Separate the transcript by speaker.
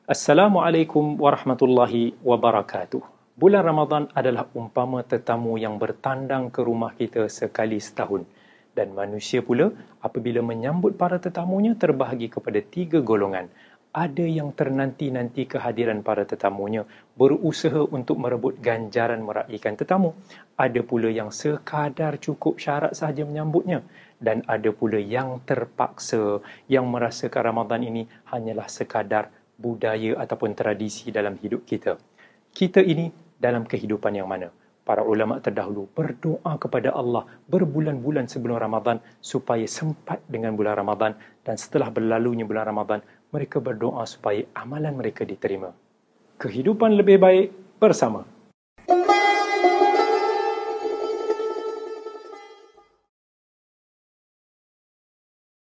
Speaker 1: Assalamualaikum warahmatullahi wabarakatuh. Bulan Ramadan adalah umpama tetamu yang bertandang ke rumah kita sekali setahun. Dan manusia pula apabila menyambut para tetamunya terbahagi kepada 3 golongan. Ada yang ternanti-nanti kehadiran para tetamunya, berusaha untuk merebut ganjaran meraihkan tetamu. Ada pula yang sekadar cukup syarat sahaja menyambutnya. Dan ada pula yang terpaksa, yang merasakan Ramadan ini hanyalah sekadar budaya ataupun tradisi dalam hidup kita. Kita ini dalam kehidupan yang mana? Para ulama terdahulu berdoa kepada Allah berbulan-bulan sebelum Ramadan supaya sempat dengan bulan Ramadan, dan setelah berlalunya bulan Ramadan, mereka berdoa supaya amalan mereka diterima. Kehidupan lebih baik bersama